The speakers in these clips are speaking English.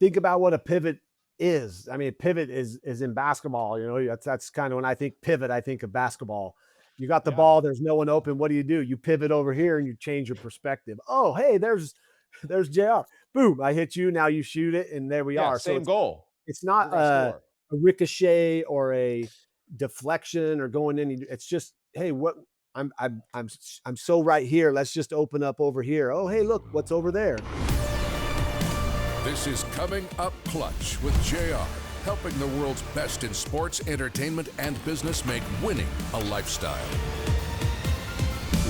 think about what a pivot is. I mean, pivot is in basketball. That's kind of when I think pivot, I think of basketball. You got the Yeah. ball, there's no one open. What do? You pivot over here and you change your perspective. Oh, hey, there's JR. Boom, I hit you. Now you shoot it, and there we Yeah. are. So Same goal. it's not We're gonna score. a ricochet or a deflection or going in. It's just, hey, what I'm so right here. Let's just open up over here. Oh, hey, look, what's over there? This is Coming Up Clutch with JR, helping the world's best in sports, entertainment, and business make winning a lifestyle.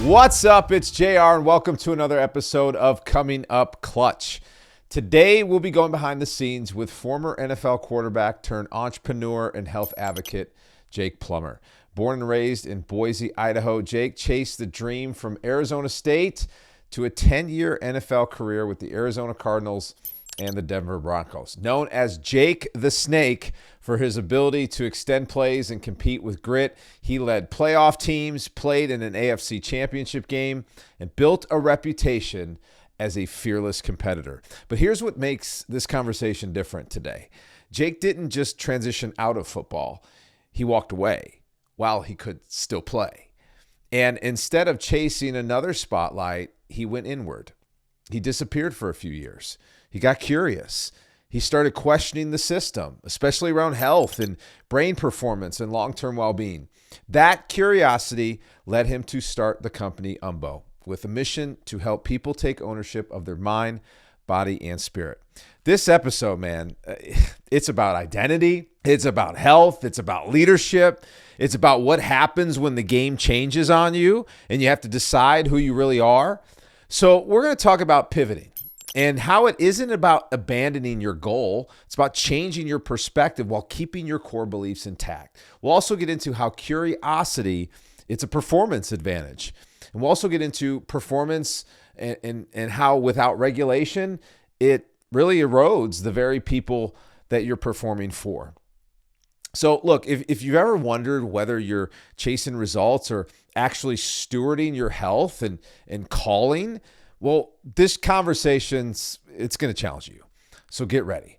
What's up? It's JR, and welcome to another episode of Coming Up Clutch. Today, we'll be going behind the scenes with former NFL quarterback turned entrepreneur and health advocate, Jake Plummer. Born and raised in Boise, Idaho, Jake chased the dream from Arizona State to a 10-year NFL career with the Arizona Cardinals and the Denver Broncos. Known as Jake the Snake for his ability to extend plays and compete with grit, he led playoff teams, played in an AFC championship game, and built a reputation as a fearless competitor. But here's what makes this conversation different today. Jake didn't just transition out of football. He walked away while he could still play. And instead of chasing another spotlight, he went inward. He disappeared for a few years. He got curious. He started questioning the system, especially around health and brain performance and long-term well-being. That curiosity led him to start the company M.B.A. with a mission to help people take ownership of their mind, body, and spirit. This episode, man, it's about identity. It's about health. It's about leadership. It's about what happens when the game changes on you and you have to decide who you really are. So we're going to talk about pivoting and how it isn't about abandoning your goal. It's about changing your perspective while keeping your core beliefs intact. We'll also get into how curiosity, it's a performance advantage. And we'll also get into performance and how without regulation, it really erodes the very people that you're performing for. So look, if you've ever wondered whether you're chasing results or actually stewarding your health and calling, well, this conversation's, it's going to challenge you. So get ready.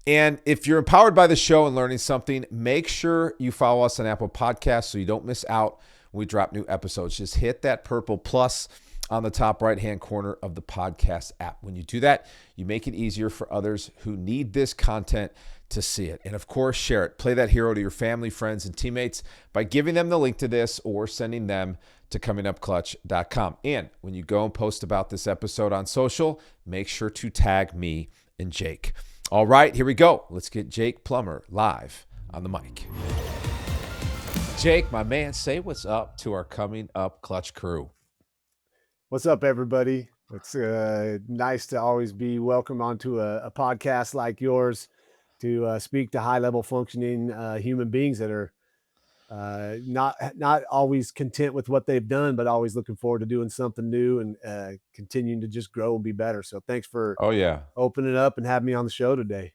And if you're empowered by the show and learning something, make sure you follow us on Apple Podcasts so you don't miss out when we drop new episodes. Just hit that purple plus on the top right-hand corner of the podcast app. When you do that, you make it easier for others who need this content to see it. And of course, share it. Play that hero to your family, friends, and teammates by giving them the link to this or sending them to comingupclutch.com. And when you go and post about this episode on social, make sure to tag me and Jake. All right, here we go. Let's get Jake Plummer live on the mic. Jake, my man, say what's up to our Coming Up Clutch crew. What's up, everybody? It's nice to always be welcome onto a podcast like yours to speak to high-level functioning human beings that are not always content with what they've done, but always looking forward to doing something new and continuing to just grow and be better. So thanks for opening up and having me on the show today.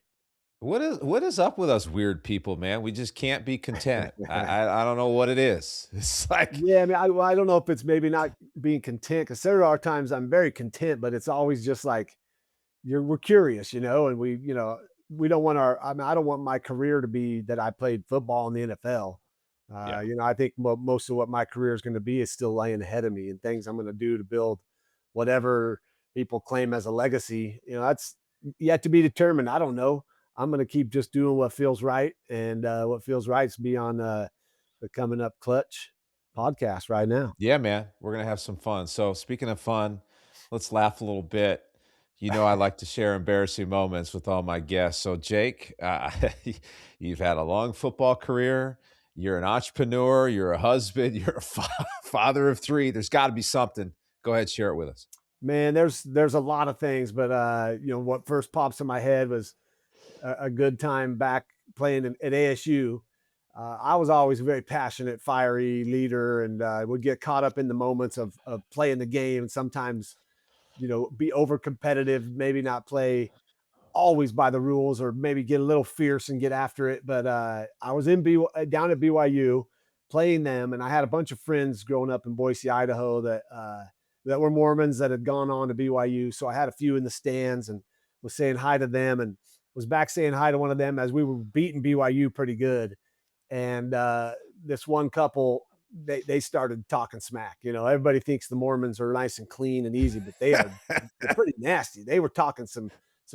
What is up with us weird people, man? We just can't be content. I don't know what it is. It's like, yeah, I mean, I don't know if it's maybe not being content, because there are times I'm very content, but it's always just like we're curious, and we don't want I don't want my career to be that I played football in the NFL. I think most of what my career is going to be is still laying ahead of me, and things I'm going to do to build whatever people claim as a legacy. That's yet to be determined. I don't know. I'm going to keep just doing what feels right, and what feels right is be on the Coming Up Clutch podcast right now. Yeah, man, we're going to have some fun. So speaking of fun, let's laugh a little bit. I like to share embarrassing moments with all my guests. So Jake, you've had a long football career. You're an entrepreneur. You're a husband. You're a father of three. There's got to be something. Go ahead, share it with us. Man, there's a lot of things, but what first pops in my head was a good time back playing at ASU. I was always a very passionate, fiery leader, and would get caught up in the moments of playing the game, and sometimes, be over competitive, maybe not play always by the rules, or maybe get a little fierce and get after it. But I was down at BYU playing them, and I had a bunch of friends growing up in Boise, Idaho that were Mormons that had gone on to BYU. So I had a few in the stands and was saying hi to them, and was back saying hi to one of them as we were beating BYU pretty good. And this one couple, they started talking smack. You know, everybody thinks the Mormons are nice and clean and easy, but they're pretty nasty. They were talking some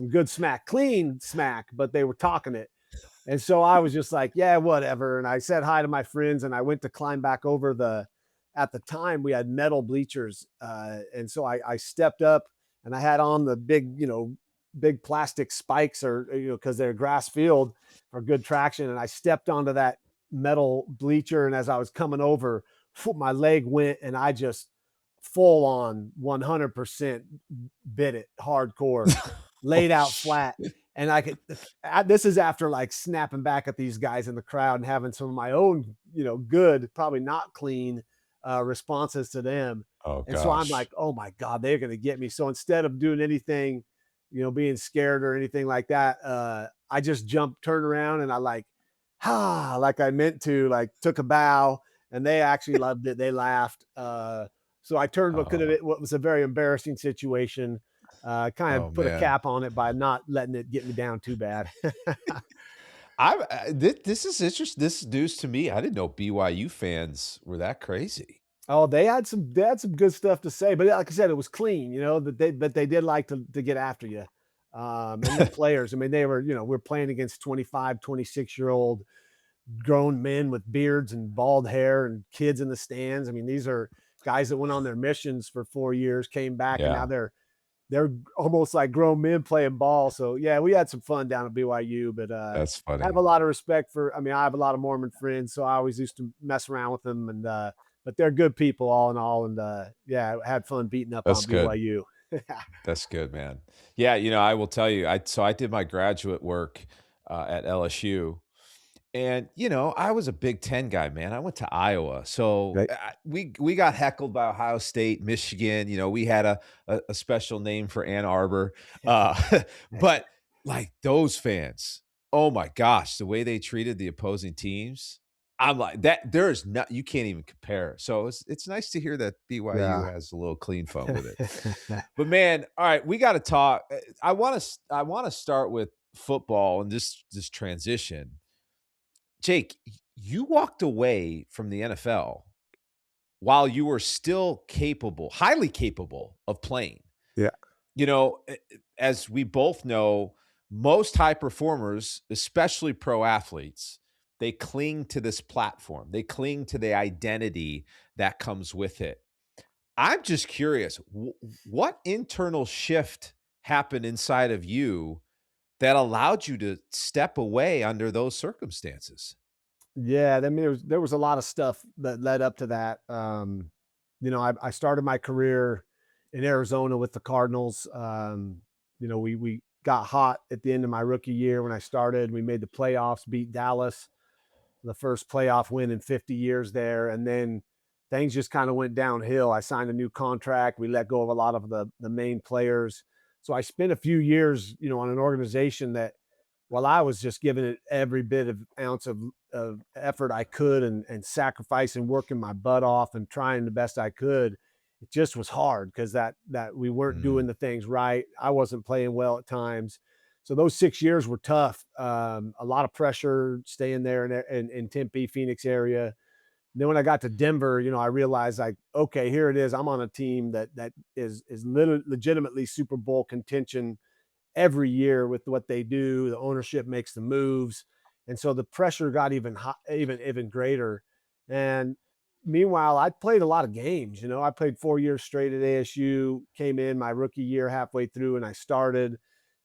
good smack, clean smack, but they were talking it. And so I was just like, yeah, whatever. And I said hi to my friends and I went to climb back over at the time we had metal bleachers. And so I stepped up and I had on the big, big plastic spikes or, cause they're grass field for good traction. And I stepped onto that metal bleacher. And as I was coming over, my leg went and I just full on 100% bit it hardcore, Oh, laid out flat. And I could, this is after like snapping back at these guys in the crowd and having some of my own, good, probably not clean responses to them. oh And so I'm like, gosh. oh my God, they're going to get me. So instead of doing anything, being scared or anything like that, I just jumped, turned around and I like I meant to, like took a bow and they actually loved it. They laughed. So I turned Oh, what was a very embarrassing situation, kind oh of put a man. cap on it by not letting it get me down too bad. This is interesting. This is news to me. I didn't know BYU fans were that crazy. Oh, they had some good stuff to say, but like I said, it was clean, but they did like to get after you. And the players, I mean, they were, we're playing against 25, 26-year-old grown men with beards and bald hair and kids in the stands. I mean, these are guys that went on their missions for 4 years, came back, and now Yeah, they're almost like grown men playing ball. So yeah, we had some fun down at BYU, but that's I have funny. a lot of respect for. I mean, I have a lot of Mormon friends, so I always used to mess around with them, and but they're good people all in all, and yeah, I had fun beating up That's on good. BYU. That's good, man. Yeah, I will tell you, I did my graduate work at LSU. And, I was a Big Ten guy, man. I went to Iowa. So Right. we got heckled by Ohio State, Michigan. We had a special name for Ann Arbor. But like those fans, oh my gosh, the way they treated the opposing teams, I'm like that. There is not, you can't even compare. So it's nice to hear that BYU Yeah. has a little clean fun with it. But man, all right, we got to talk. I want to start with football and this transition. Jake, you walked away from the NFL while you were still capable, highly capable of playing. Yeah. As we both know, most high performers, especially pro athletes, they cling to this platform. They cling to the identity that comes with it. I'm just curious, what internal shift happened inside of you that allowed you to step away under those circumstances? Yeah, I mean, there was a lot of stuff that led up to that. I started my career in Arizona with the Cardinals. We got hot at the end of my rookie year when I started. We made the playoffs, beat Dallas, the first playoff win in 50 years there, and then things just kind of went downhill. I signed a new contract. We let go of a lot of the main players. So I spent a few years, on an organization that while I was just giving it every bit of ounce of effort I could and sacrificing, working my butt off and trying the best I could, it just was hard because that we weren't Mm, doing the things right. I wasn't playing well at times. So those 6 years were tough. A lot of pressure staying there in Tempe, Phoenix area. Then when I got to Denver, I realized like, okay, here it is. I'm on a team that is legitimately Super Bowl contention every year with what they do. The ownership makes the moves, and so the pressure got even greater. And meanwhile, I played a lot of games. I played 4 years straight at ASU. Came in my rookie year halfway through, and I started.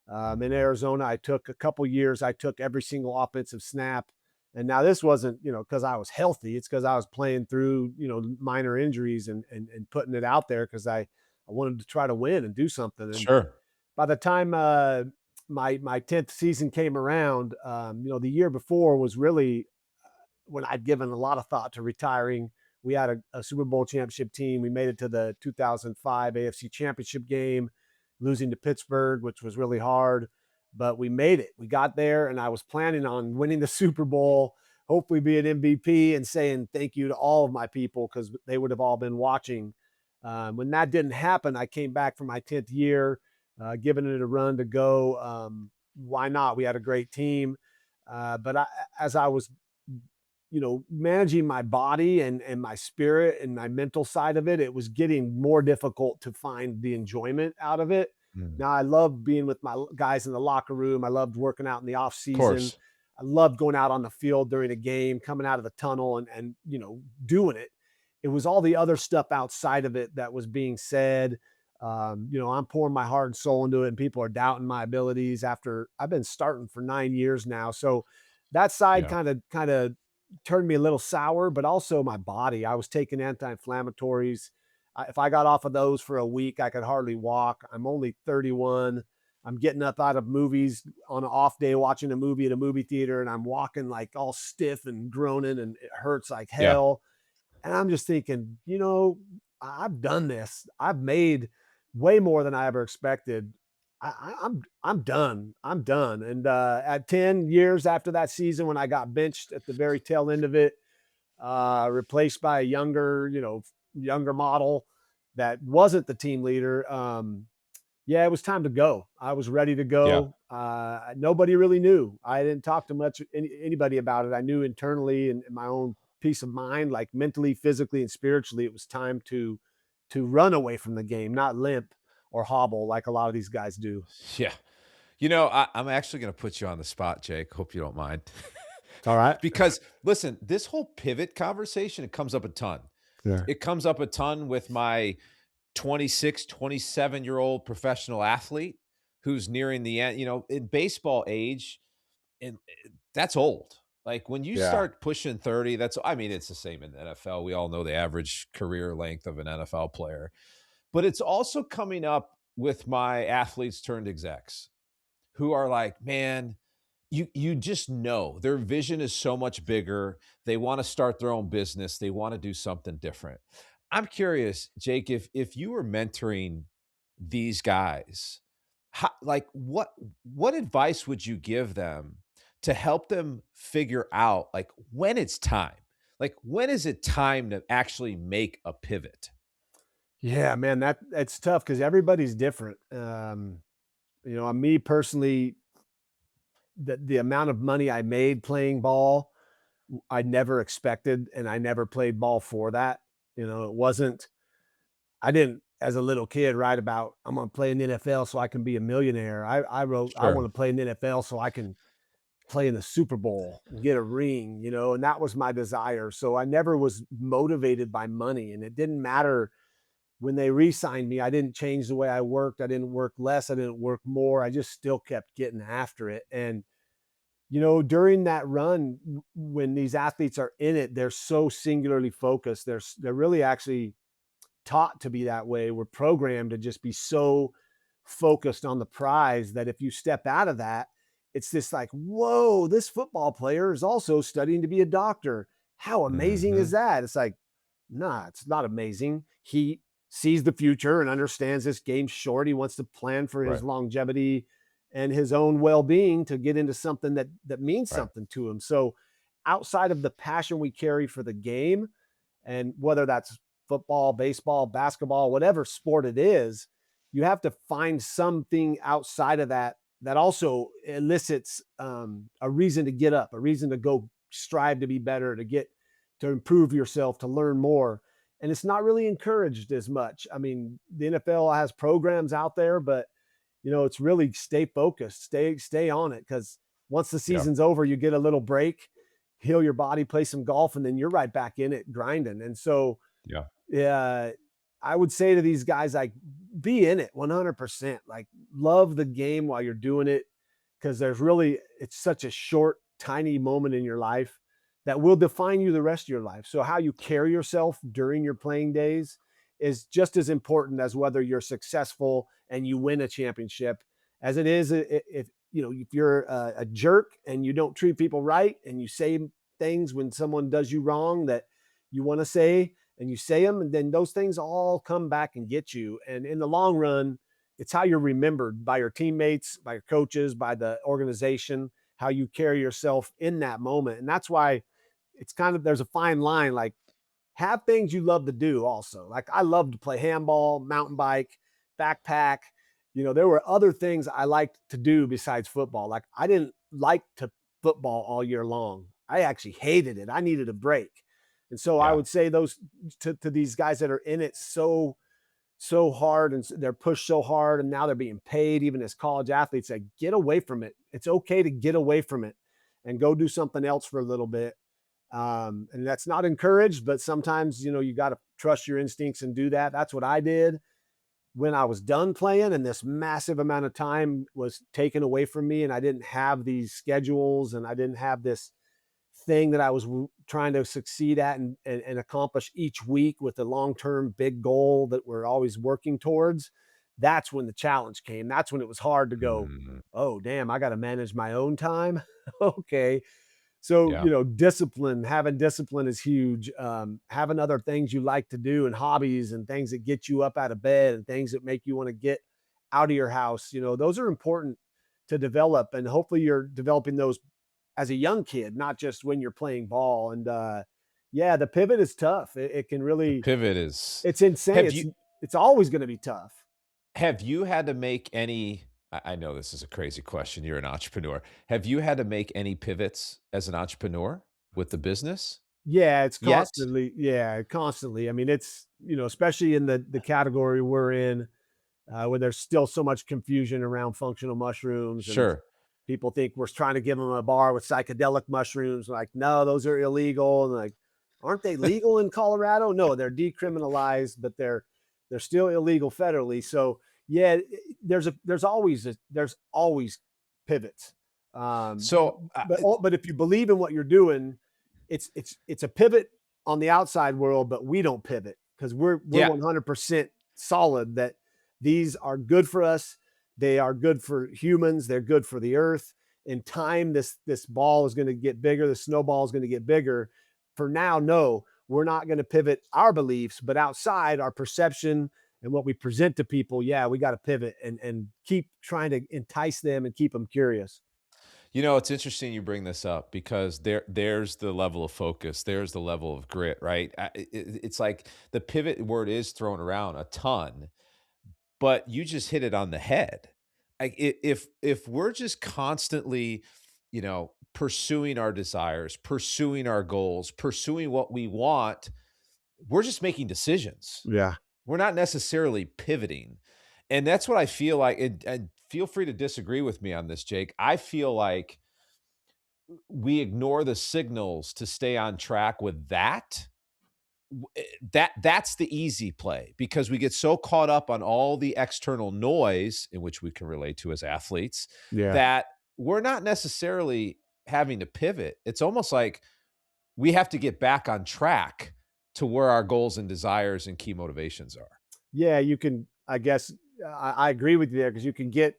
In Arizona, I took a couple years. I took every single offensive snap. And now this wasn't, because I was healthy. It's because I was playing through, minor injuries and putting it out there because I wanted to try to win and do something. And sure. by the time my 10th season came around, the year before was really when I'd given a lot of thought to retiring. We had a Super Bowl championship team. We made it to the 2005 AFC championship game, losing to Pittsburgh, which was really hard, but we made it. We got there, and I was planning on winning the Super Bowl, hopefully be an MVP, and saying thank you to all of my people because they would have all been watching. When that didn't happen, I came back for my 10th year, giving it a run to go. why not? We had a great team. But as I was, managing my body and my spirit and my mental side of it, it was getting more difficult to find the enjoyment out of it. Mm. Now I loved being with my guys in the locker room. I loved working out in the off Of season. course. I loved going out on the field during a game, coming out of the tunnel and doing it. It was all the other stuff outside of it that was being said. I'm pouring my heart and soul into it, and people are doubting my abilities after I've been starting for 9 years now. So that side Yeah. kind of turned me a little sour, but also my body. I was taking anti-inflammatories. If I got off of those for a week, I could hardly walk. I'm only 31. I'm getting up out of movies on an off day, watching a movie at a movie theater, and I'm walking like all stiff and groaning, and it hurts like Yeah. hell. And I'm just thinking, I've done this. I've made way more than I ever expected. I'm done. I'm done. And at 10 years after that season, when I got benched at the very tail end of it, replaced by a younger model that wasn't the team leader. Yeah, it was time to go. I was ready to Yeah. go. Nobody really knew. I didn't talk to anybody about it. I knew internally and in my own peace of mind, like mentally, physically, and spiritually, it was time to run away from the game, not limp or hobble like a lot of these guys do. Yeah. I'm actually going to put you on the spot, Jake. Hope you don't mind. All right. Because listen, this whole pivot conversation, it comes up a ton. Sure. It comes up a ton with my 26, 27-year-old professional athlete who's nearing the end, in baseball age, and that's old. Like when you Yeah. start pushing 30, it's the same in the NFL. We all know the average career length of an NFL player. But it's also coming up with my athletes turned execs who are like, man, you just know their vision is so much bigger. They want to start their own business. They want to do something different. I'm curious, Jake, if you were mentoring these guys, like what advice would you give them to help them figure out like when it's time? Like when is it time to actually make a pivot? Yeah, man, that's tough because everybody's different. Me personally, the amount of money I made playing ball, I never expected, and I never played ball for that. It wasn't. I didn't, as a little kid, write about I'm going to play in the NFL so I can be a millionaire. I wrote I want Sure. to play in the NFL so I can play in the Super Bowl and get a ring, and that was my desire. So I never was motivated by money, and it didn't matter when they re-signed me. I didn't change the way I worked. I didn't work less. I didn't work more. I just still kept getting after it. And during that run, when these athletes are in it, they're so singularly focused. They're really actually taught to be that way. We're programmed to just be so focused on the prize that if you step out of that, it's this like, whoa, this football player is also studying to be a doctor. How amazing is Mhm. that? It's like, nah, it's not amazing. He sees the future and understands this game's short. He wants to plan for his Right. longevity and his own well-being to get into something that means Right. something to him. So outside of the passion we carry for the game, and whether that's football, baseball, basketball, whatever sport it is, you have to find something outside of that that also elicits a reason to get up, a reason to go strive to be better, to improve yourself, to learn more. And it's not really encouraged as much. I mean, the NFL has programs out there, but it's really stay focused, stay on it, because once the Yeah. season's over, you get a little break, heal your body, play some golf, and then you're right back in it grinding. And so, Yeah. yeah, I would say to these guys, like, be in it 100%. Like, love the game while you're doing it, because it's such a short, tiny moment in your life that will define you the rest of your life. So, how you carry yourself during your playing days is just as important as whether you're successful and you win a championship, as it is if you're a jerk and you don't treat people right and you say things when someone does you wrong that you want to say, and you say them, and then those things all come back and get you. And in the long run, it's how you're remembered by your teammates, by your coaches, by the organization, how you carry yourself in that moment. And that's why it's kind of, there's a fine line. Like, have things you love to do also. Like, I love to play handball, mountain bike, backpack, there were other things I liked to do besides football. Like I didn't like to football all year long. I actually hated it. I needed a break. And so I Yeah. would say those to these guys that are in it so hard and they're pushed so hard and now they're being paid even as college athletes, like get away from it. It's okay to get away from it and go do something else for a little bit. And that's not encouraged, but sometimes, you got to trust your instincts and do that. That's what I did when I was done playing and this massive amount of time was taken away from me and I didn't have these schedules and I didn't have this thing that I was trying to succeed at and accomplish each week with a long-term big goal that we're always working towards. That's when the challenge came. That's when it was hard to go, Mm, oh, damn, I got to manage my own time. Okay. So, yeah. having discipline is huge. Having other things you like to do and hobbies and things that get you up out of bed and things that make you want to get out of your house, those are important to develop. And hopefully you're developing those as a young kid, not just when you're playing ball. And yeah, the pivot is tough. It can The really, pivot is. it's insane. Have you It's always going to be tough. have you had to make any? I know this is a crazy question. You're an entrepreneur. Have you had to make any pivots as an entrepreneur with the business Yeah, it's yet? constantly. Yeah, constantly. I mean, it's, especially in the category we're in, where there's still so much confusion around functional mushrooms and Sure. people think we're trying to give them a bar with psychedelic mushrooms. Like, no, those are illegal. And like, aren't they legal in Colorado? No, they're decriminalized, but they're still illegal federally. So yeah, there's always pivots. So, But if you believe in what you're doing, it's a pivot on the outside world, but we don't pivot because we're yeah. 100% solid that these are good for us. They are good for humans. They're good for the earth. In time, this ball is going to get bigger. The snowball is going to get bigger. For now, no, we're not going to pivot our beliefs, but outside our perception and what we present to people, yeah, we got to pivot and keep trying to entice them and keep them curious. It's interesting you bring this up because there's the level of focus, there's the level of grit, right? It's like the pivot word is thrown around a ton, but you just hit it on the head. Like if we're just constantly, pursuing our desires, pursuing our goals, pursuing what we want, we're just making decisions. Yeah. We're not necessarily pivoting. And that's what I feel like. And feel free to disagree with me on this, Jake. I feel like we ignore the signals to stay on track with that. That's the easy play because we get so caught up on all the external noise in which we can relate to as athletes Yeah. that we're not necessarily having to pivot. It's almost like we have to get back on track to where our goals and desires and key motivations are. Yeah. You can, I guess, I agree with you there because you can get,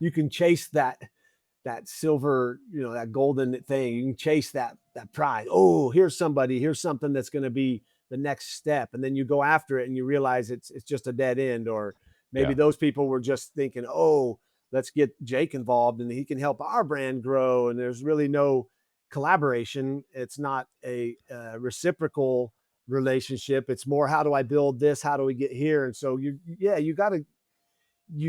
you can chase that silver, that golden thing. You can chase that prize. Oh, here's something that's going to be the next step. And then you go after it and you realize it's just a dead end. Or maybe Yeah. those people were just thinking, oh, let's get Jake involved and he can help our brand grow. And there's really no collaboration. It's not a reciprocal relationship. It's more, how do I build this? How do we get here? And so you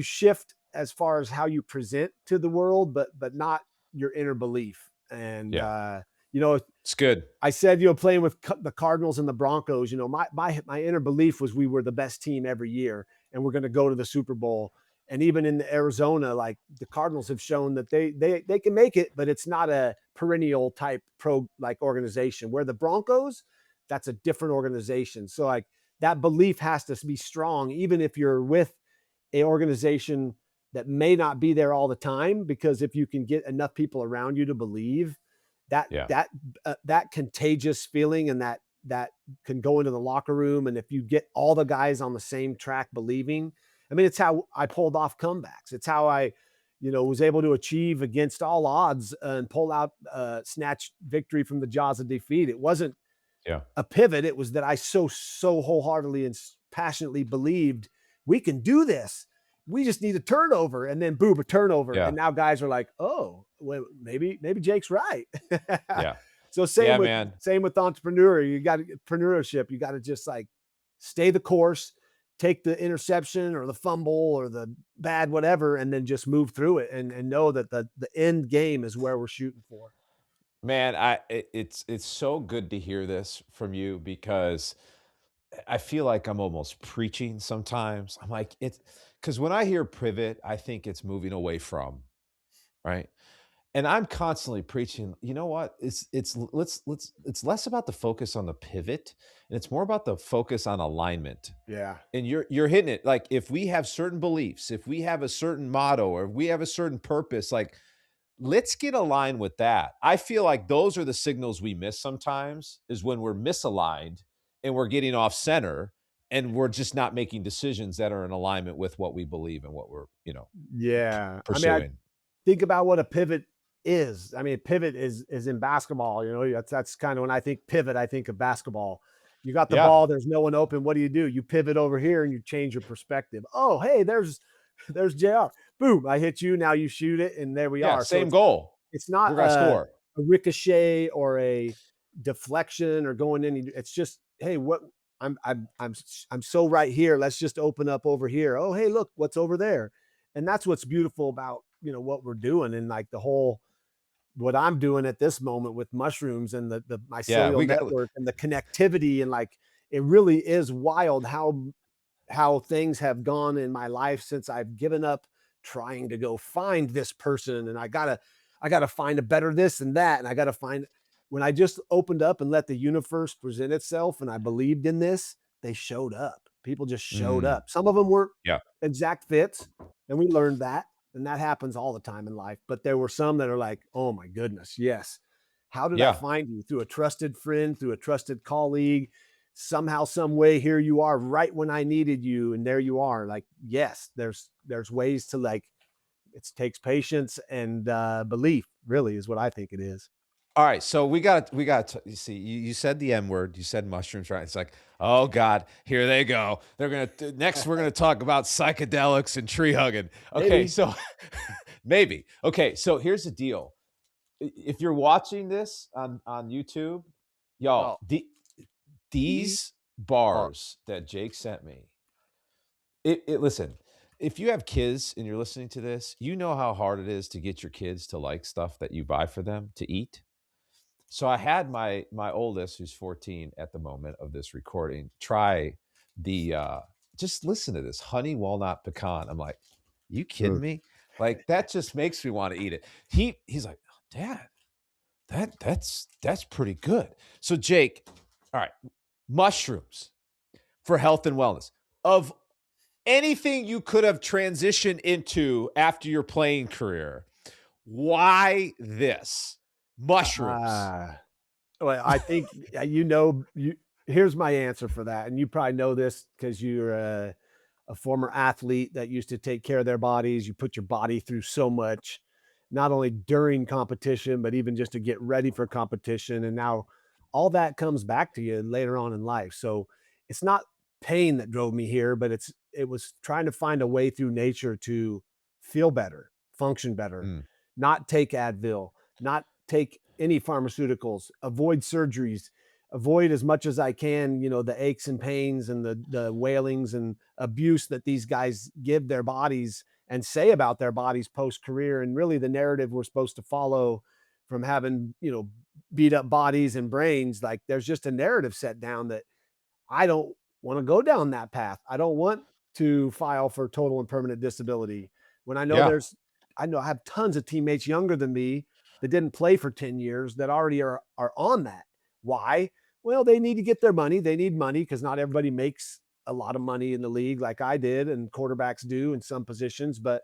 shift as far as how you present to the world, but not your inner belief. And Yeah. you know, It's good. I said, playing with the Cardinals and the Broncos, my inner belief was we were the best team every year and we're going to go to the Super Bowl. And even in Arizona, like the Cardinals have shown that they can make it, but it's not a perennial type pro like organization. Where the Broncos, that's a different organization. So like that belief has to be strong, even if you're with a organization that may not be there all the time, because if you can get enough people around you to believe that Yeah. that contagious feeling and that can go into the locker room, and if you get all the guys on the same track believing, I mean, it's how I pulled off comebacks. It's how I was able to achieve against all odds and pull out snatch victory from the jaws of defeat. It wasn't Yeah. a pivot. It was that I so wholeheartedly and passionately believed we can do this. We just need a turnover, and then boom, a turnover, Yeah. and now guys are like, oh, well, maybe Jake's right. Yeah. So Yeah, man. same with entrepreneurship. You got to just like stay the course, take the interception or the fumble or the bad whatever, and then just move through it and know that the end game is where we're shooting for. Man, it's so good to hear this from you because I feel like I'm almost preaching sometimes. I'm like, it's because when I hear pivot, I think it's moving away from, right? And I'm constantly preaching, you know what? Let's it's less about the focus on the pivot and it's more about the focus on alignment. Yeah. And you're hitting it. Like if we have certain beliefs, if we have a certain motto, or if we have a certain purpose, like let's get aligned with that. I feel like those are the signals we miss sometimes is when we're misaligned and we're getting off center and we're just not making decisions that are in alignment with what we believe and what we're, Yeah. I mean, I pursuing. think about what a pivot is. I mean, a pivot is in basketball, that's kind of when I think pivot, I think of basketball. You got the Yeah. ball, there's no one open. What do? You pivot over here and you change your perspective. Oh, hey, there's JR. Boom, I hit you, now you shoot it, and there we Yeah. are. So Same goal. it's not We're going to score. a ricochet or a deflection or going in. It's just, hey, what I'm so right here. Let's just open up over here. Oh, hey, look, what's over there? And that's what's beautiful about what we're doing and like the whole what I'm doing at this moment with mushrooms and the Yeah. mycelial network and the connectivity and like it really is wild how things have gone in my life since I've given up trying to go find this person and I gotta find a better this and that and I gotta find when I just opened up and let the universe present itself and I believed in this, they showed up. People just showed Mm, up. Some of them weren't yeah. exact fits, and we learned that, and that happens all the time in life. But there were some that are like, oh my goodness, yes. How did I Yeah. find you? Through a trusted friend, through a trusted colleague, somehow some way here you are right when I needed you and there you are. Like yes, there's ways to like it takes patience and belief really is what I think it is. All right, so we got you see, you said the M word, you said mushrooms, right? It's like, oh God, here they go. They're gonna next. We're gonna talk about psychedelics and tree hugging. Okay, Maybe. so maybe. Okay, so here's the deal. If you're watching this on YouTube, y'all, Oh, these these are bars that Jake sent me. It listen. If you have kids and you're listening to this, you know how hard it is to get your kids to like stuff that you buy for them to eat. So I had my oldest, who's 14 at the moment of this recording, try the just listen to this honey walnut pecan. I'm like, you kidding ugh. me? Like that just makes me want to eat it. He's like, "Oh, Dad, that's pretty good." So Jake, all right, mushrooms for health and wellness. Of anything you could have transitioned into after your playing career, why this? Mushrooms. Ah. Well, I think you here's my answer for that, and you probably know this because you're a former athlete that used to take care of their bodies. You put your body through so much, not only during competition, but even just to get ready for competition. And now all that comes back to you later on in life. So it's not pain that drove me here, but it was trying to find a way through nature to feel better, function better, Mm, not take Advil, not take any pharmaceuticals, avoid surgeries, avoid as much as I can, the aches and pains and the wailings and abuse that these guys give their bodies and say about their bodies post career. And really the narrative we're supposed to follow from having, beat up bodies and brains, like there's just a narrative set down that I don't want to go down that path. I don't want to file for total and permanent disability when yeah. I know I have tons of teammates younger than me that didn't play for 10 years that already are on that. Why? Well, they need to get their money. They need money because not everybody makes a lot of money in the league like I did and quarterbacks do in some positions. But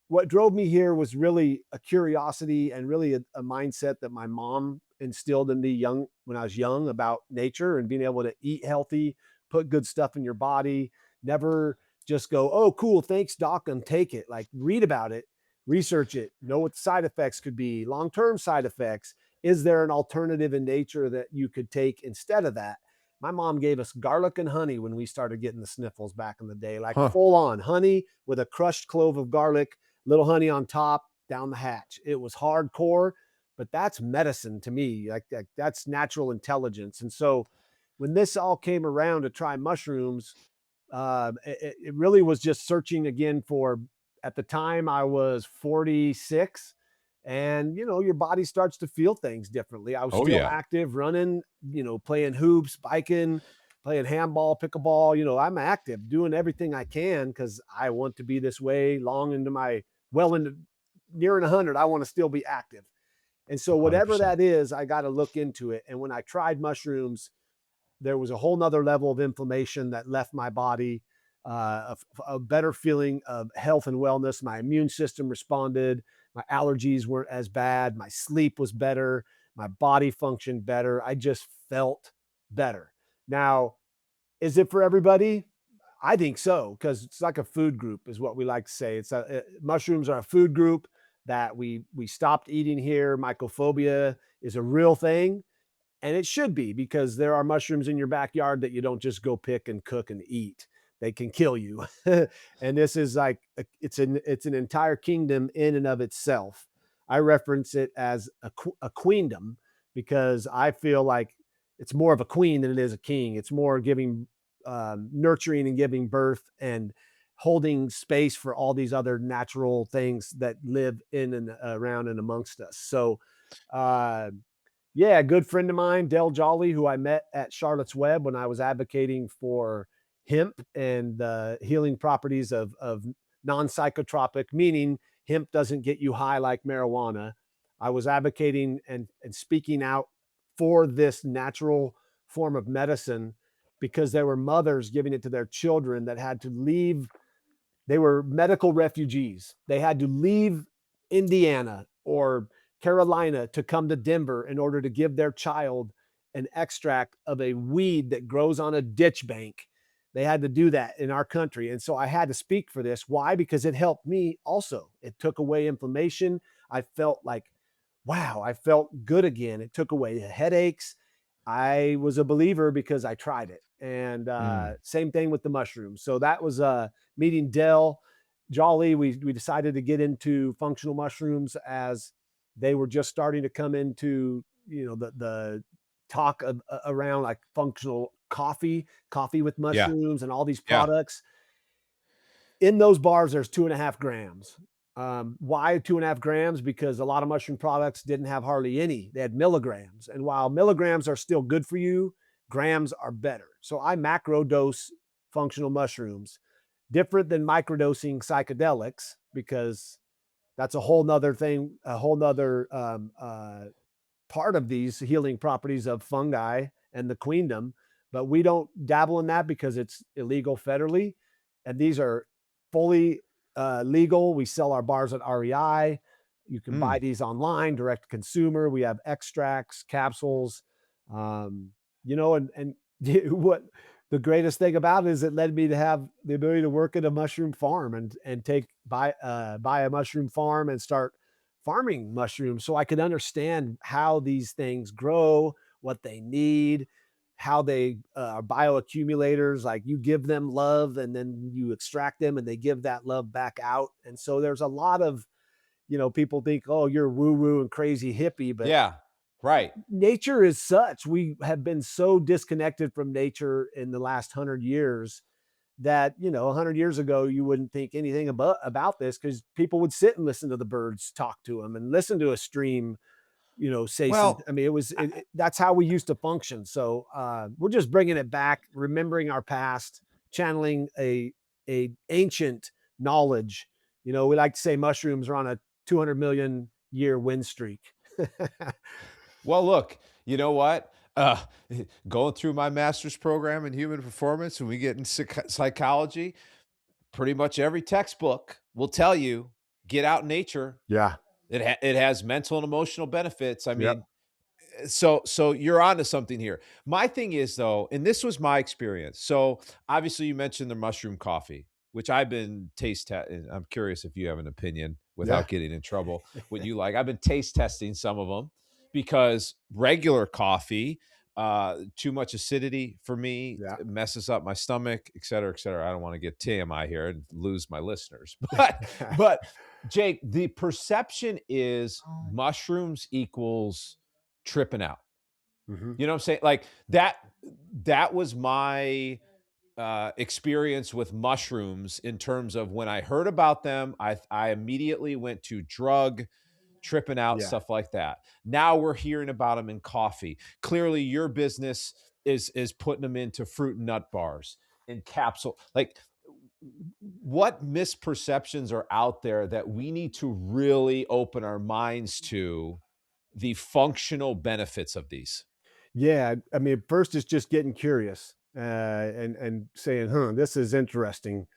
what drove me here was really a curiosity and really a mindset that my mom instilled in me young when I was young about nature and being able to eat healthy, put good stuff in your body, never just go, oh, cool, thanks, doc, and take it. Like read about it, research it, know what the side effects could be, long-term side effects. Is there an alternative in nature that you could take instead of that? My mom gave us garlic and honey when we started getting the sniffles back in the day, like Huh. full on honey with a crushed clove of garlic, little honey on top, down the hatch. It was hardcore, but that's medicine to me. Like that's natural intelligence. And so when this all came around to try mushrooms, It really was just searching again for. At the time, I was 46, and your body starts to feel things differently. I was Oh still yeah. active, running, playing hoops, biking, playing handball, pickleball. I'm active, doing everything I can because I want to be this way long into my well into nearing 100. I want to still be active, and so whatever 100%. that is, I got to look into it. And when I tried mushrooms, there was a whole nother level of inflammation that left my body, a better feeling of health and wellness. My immune system responded. My allergies weren't as bad. My sleep was better. My body functioned better. I just felt better. Now, is it for everybody? I think so, because it's like a food group, is what we like to say. Mushrooms are a food group that we stopped eating here. Mycophobia is a real thing, and it should be, because there are mushrooms in your backyard that you don't just go pick and cook and eat. They can kill you. And this is like it's an entire kingdom in and of itself. I reference it as a queendom because I feel like it's more of a queen than it is a king. It's more giving, nurturing and giving birth and holding space for all these other natural things that live in and around and amongst us. So, uh, yeah, a good friend of mine, Dell Jolly, who I met at Charlotte's Web when I was advocating for hemp and the healing properties of non-psychotropic, meaning hemp doesn't get you high like marijuana. I was advocating and speaking out for this natural form of medicine because there were mothers giving it to their children that had to leave. They were medical refugees. They had to leave Indiana or Carolina to come to Denver in order to give their child an extract of a weed that grows on a ditch bank. They had to do that in our country. And so I had to speak for this. Why? Because it helped me also. It took away inflammation. I felt like, wow, I felt good again. It took away the headaches. I was a believer because I tried it. And Mm. same thing with the mushrooms. So that was meeting Dell Jolly. We decided to get into functional mushrooms as they were just starting to come into the talk around like functional coffee with Yeah. mushrooms and all these Yeah. products. In those bars, there's 2.5 grams. Why 2.5 grams? Because a lot of mushroom products didn't have hardly any. They had milligrams. And while milligrams are still good for you, grams are better. So I macro dose functional mushrooms, different than microdosing psychedelics, because that's a whole nother thing, a whole nother part of these healing properties of fungi and the queendom, but we don't dabble in that because it's illegal federally. And these are fully legal. We sell our bars at REI. You can buy Mm. these online, direct to consumer. We have extracts, capsules, um, and what the greatest thing about it is it led me to have the ability to work at a mushroom farm and buy a mushroom farm and start farming mushrooms so I could understand how these things grow, what they need, how they are bioaccumulators. Like you give them love and then you extract them and they give that love back out. And so there's a lot of, people think, oh, you're woo woo and crazy hippie, but Yeah. Right. nature is such. We have been so disconnected from nature in the last 100 years that 100 years ago you wouldn't think anything about this because people would sit and listen to the birds talk to them and listen to a stream say some. Well, I mean, that's how we used to function. So we're just bringing it back, remembering our past, channeling a ancient knowledge. We like to say mushrooms are on a 200 million year win streak. well, look, you know what? Going through my master's program in human performance, when we get in psychology, pretty much every textbook will tell you get out in nature. Yeah. It has mental and emotional benefits. I Yep. mean, so you're onto something here. My thing is though, and this was my experience. So obviously you mentioned the mushroom coffee, which I've been I'm curious if you have an opinion Yeah. without getting in trouble. What you like? I've been taste testing some of them because regular coffee, too much acidity for me, Yeah. messes up my stomach, et cetera, et cetera. I don't want to get TMI here and lose my listeners, but Jake, the perception is mushrooms equals tripping out. Mhm. You know what I'm saying? Like that was my experience with mushrooms in terms of when I heard about them, I immediately went to drug, tripping out, Yeah. stuff like that. Now we're hearing about them in coffee. Clearly, your business is putting them into fruit and nut bars, in capsule. Like, what misperceptions are out there that we need to really open our minds to the functional benefits of these? Yeah, I mean, first it's just getting curious, and saying, "Huh, this is interesting."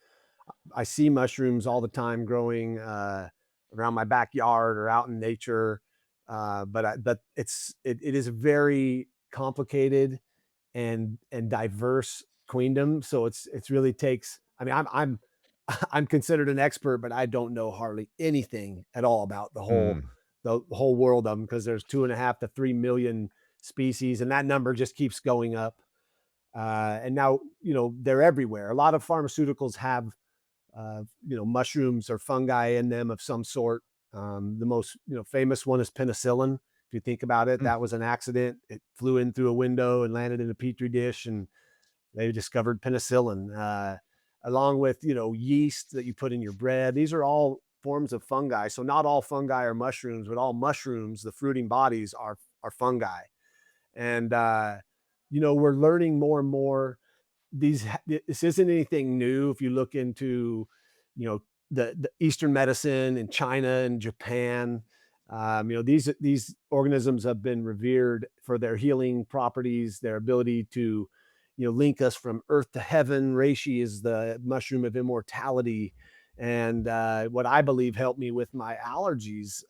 I see mushrooms all the time growing around my backyard or out in nature, but it is very complicated and diverse queendom. So it's really takes. I mean, I'm I'm considered an expert, but I don't know hardly anything at all about Mm, the whole world of them, because there's 2.5 to 3 million species, and that number just keeps going up. And now, they're everywhere. A lot of pharmaceuticals have mushrooms or fungi in them of some sort. The most famous one is penicillin. If you think about it, mm, that was an accident. It flew in through a window and landed in a petri dish, and they discovered penicillin, along with yeast that you put in your bread. These are all forms of fungi. So not all fungi are mushrooms, but all mushrooms, the fruiting bodies, are fungi. And we're learning more and more. This isn't anything new. If you look into you know the Eastern medicine in China and Japan, these organisms have been revered for their healing properties, their ability to link us from earth to heaven. Reishi is the mushroom of immortality, and what I believe helped me with my allergies.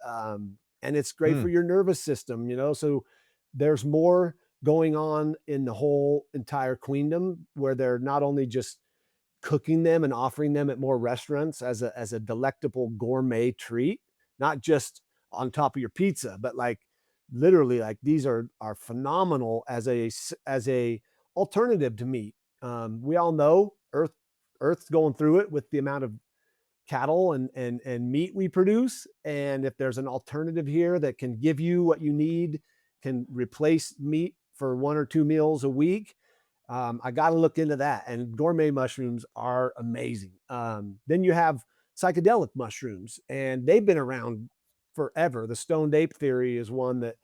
And it's great for mm, your nervous system. So there's more going on in the whole entire queendom, where they're not only just cooking them and offering them at more restaurants as a delectable gourmet treat, not just on top of your pizza, but like literally, like these are phenomenal as a alternative to meat. We all know Earth's going through it with the amount of cattle and meat we produce, and if there's an alternative here that can give you what you need, can replace meat for 1 or 2 meals a week, I got to look into that. And gourmet mushrooms are amazing. Then you have psychedelic mushrooms, and they've been around forever. The stoned ape theory is one that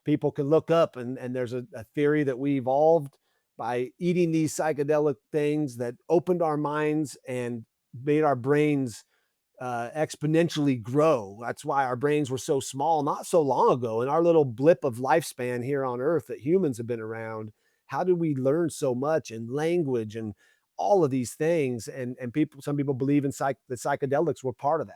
people can look up, and there's a theory that we evolved by eating these psychedelic things that opened our minds and made our brains exponentially grow. That's why our brains were so small not so long ago. In our little blip of lifespan here on Earth that humans have been around, how did we learn so much in language and all of these things? And some people believe in the psychedelics were part of that.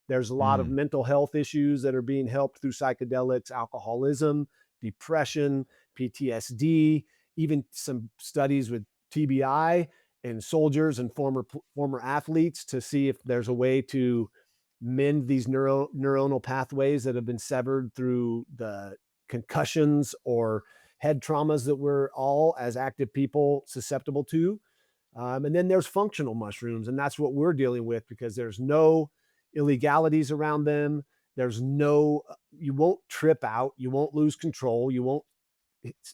There's a lot of mm. mental health issues that are being helped through psychedelics: alcoholism, depression, PTSD, even some studies with TBI and soldiers and former athletes, to see if there's a way to mend these neuronal pathways that have been severed through the concussions or head traumas that we're all, as active people, susceptible to. And then there's functional mushrooms, and that's what we're dealing with, because there's no illegalities around them. There's no, you won't trip out, you won't lose control, you won't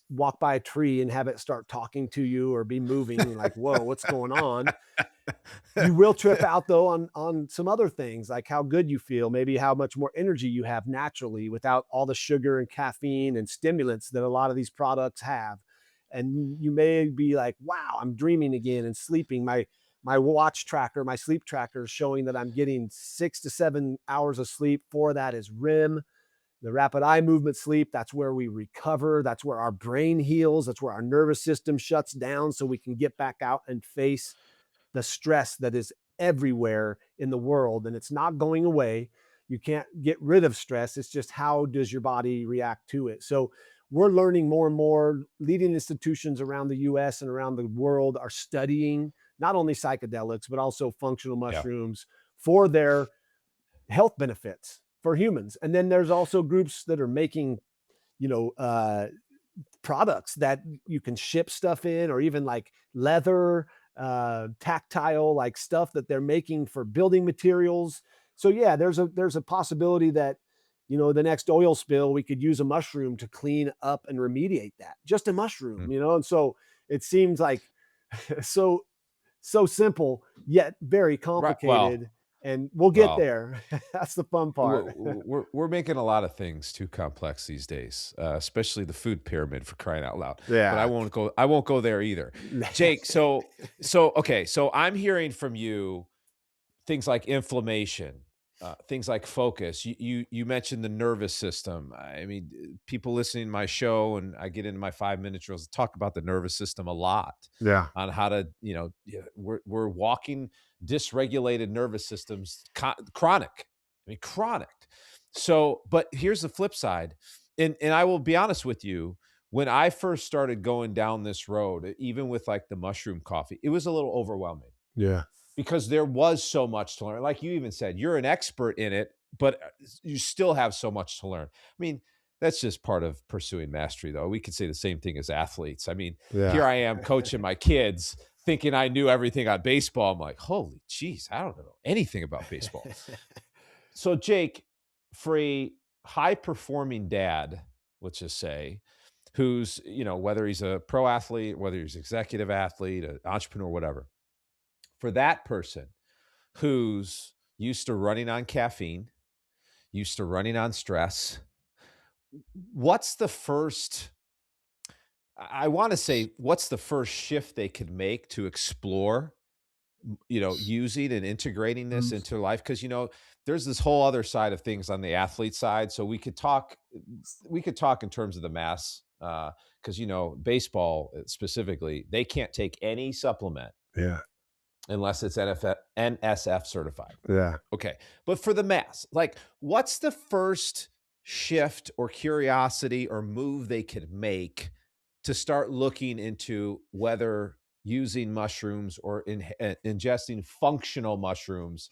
walk by a tree and have it start talking to you or be moving like, whoa, what's going on? You will trip out though on some other things, like how good you feel, maybe how much more energy you have naturally without all the sugar and caffeine and stimulants that a lot of these products have. And you may be like, wow, I'm dreaming again and sleeping. My watch tracker, my sleep tracker, is showing that I'm getting 6 to 7 hours of sleep. For that is REM, the rapid eye movement sleep. That's where we recover. That's where our brain heals. That's where our nervous system shuts down so we can get back out and face the stress that is everywhere in the world. And it's not going away. You can't get rid of stress. It's just, how does your body react to it? So we're learning more and more. Leading institutions around the US and around the world are studying not only psychedelics, but also functional Yeah. mushrooms for their health benefits for humans. And then there's also groups that are making, you know, uh, products that you can ship stuff in, or even like leather, tactile, like stuff that they're making for building materials. So yeah, there's a possibility that the next oil spill, we could use a mushroom to clean up and remediate that. Just a mushroom, Mm. and so it seems like so so simple yet very Right. Well, complicated, and we'll get well, there. That's the fun we're, part. we're making a lot of things too complex these days, especially the food pyramid for crying out loud. But Yeah. I won't go there either. Jake, okay, so I'm hearing from you things like inflammation, things like focus. You mentioned the nervous system. I mean, people listening to my show, and I get into my 5 minute drills, talk about the nervous system a lot Yeah. on how to, yeah, we're walking dysregulated nervous systems, chronic. I mean, chronic. So, but here's the flip side, and I will be honest with you. When I first started going down this road, even with like the mushroom coffee, it was a little overwhelming Yeah. because there was so much to learn. Like you even said, you're an expert in it, but you still have so much to learn. I mean, that's just part of pursuing mastery, though. We could say the same thing as athletes. I mean, Yeah. here I am coaching my kids thinking I knew everything on baseball. I'm like, holy jeez, I don't know anything about baseball. So, Jake, for a high performing dad, let's just say, who's, whether he's a pro athlete, whether he's executive athlete, an entrepreneur, whatever, for that person who's used to running on caffeine, used to running on stress, what's the first, I want to say, what's the first shift they could make to explore, using and integrating this Mhm. into life? Because, there's this whole other side of things on the athlete side. So we could talk in terms of the mass, because, baseball specifically, they can't take any supplement Yeah. unless it's NSF certified. Yeah. Okay. But for the mass, like, what's the first shift or curiosity or move they could make to start looking into whether using mushrooms or ingesting functional mushrooms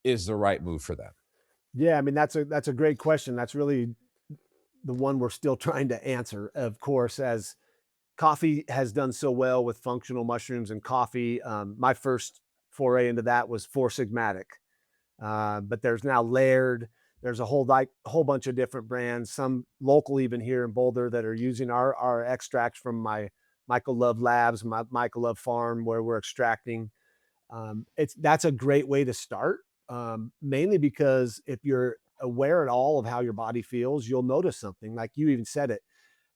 is the right move for them? Yeah. I mean, that's a great question. That's really the one we're still trying to answer, of course, as coffee has done so well with functional mushrooms and coffee. My first foray into that was Four Sigmatic, but there's now Laird. There's a whole bunch of different brands, some local even here in Boulder that are using our extracts from my Michael Love Labs, my Michael Love Farm, where we're extracting. That's a great way to start, mainly because if you're aware at all of how your body feels, you'll notice something. Like you even said it,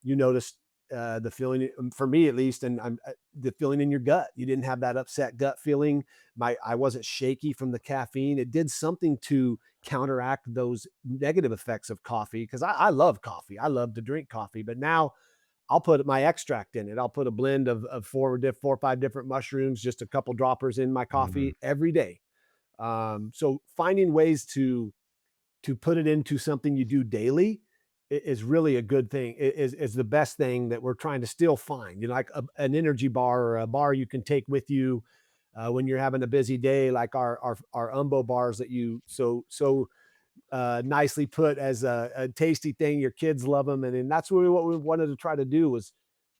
you noticed the feeling, for me at least, and the feeling in your gut. You didn't have that upset gut feeling. I wasn't shaky from the caffeine. It did something to counteract those negative effects of coffee, because I love coffee. I love to drink coffee, but now I'll put my extract in it. I'll put a blend of four or five different mushrooms, just a couple droppers in my Mhm. coffee every day. So finding ways to put it into something you do daily is really a good thing. Is the best thing that we're trying to still find. Like an energy bar or a bar you can take with you when you're having a busy day, like our Umbo bars that you so nicely put as a tasty thing. Your kids love them, and that's really what we wanted to try to do, was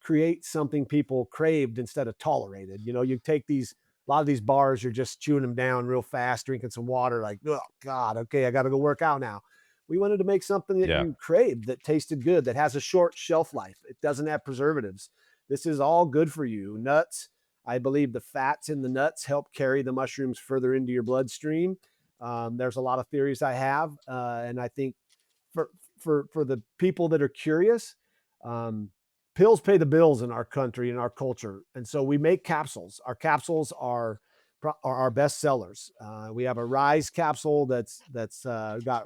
create something people craved instead of tolerated. You take a lot of these bars, you're just chewing them down real fast, drinking some water, like, oh God, okay, I got to go work out now. We wanted to make something that Yeah. you craved, that tasted good, that has a short shelf life. It doesn't have preservatives. This is all good for you. Nuts, I believe the fats in the nuts help carry the mushrooms further into your bloodstream. There's a lot of theories I have, and I think for for the people that are curious, um, pills pay the bills in our country, in our culture, and so we make capsules. Our capsules are our best sellers. We have a Rise capsule that's got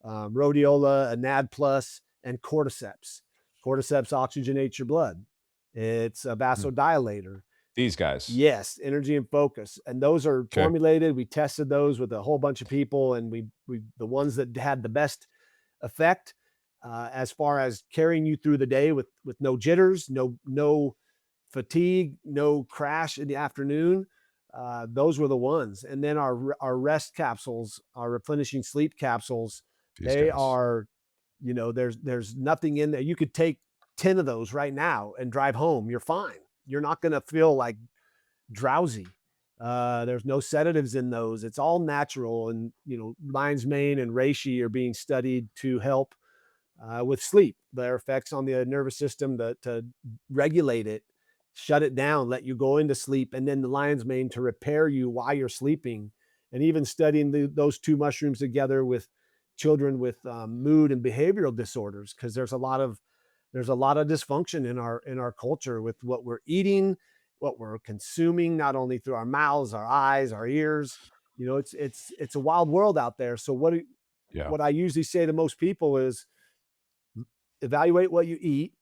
rhodiola, a NAD plus, and cordyceps. Cordyceps oxygenates your blood. It's a Hmm. vasodilator. These guys. Yes, energy and focus, and those are Okay. formulated. We tested those with a whole bunch of people, and we the ones that had the best effect, as far as carrying you through the day with no jitters, no fatigue, no crash in the afternoon. Those were the ones. And then our rest capsules, our replenishing sleep capsules, These they guys. are, there's nothing in there. You could take 10 of those right now and drive home. You're fine. You're not going to feel like drowsy. There's no sedatives in those. It's all natural. And, lion's mane and reishi are being studied to help with sleep, their effects on the nervous system to regulate it. shut it down, let you go into sleep, and then the lion's mane to repair you while you're sleeping. And even studying those two mushrooms together with children with mood and behavioral disorders, because there's a lot of dysfunction in our culture with what we're eating, what we're consuming, not only through our mouths, our eyes, our ears. You know, it's a wild world out there. So Yeah. what I usually say to most people is evaluate what you eat,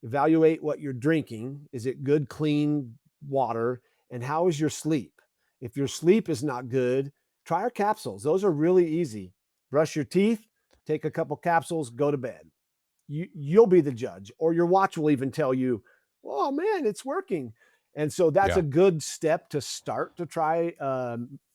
evaluate what you're drinking. Is it good, clean water? And how is your sleep? If your sleep is not good, try our capsules. Those are really easy. Brush your teeth, take a couple capsules, go to bed. You'll be the judge, or your watch will even tell you, oh man, it's working. And so that's Yeah. a good step to start to try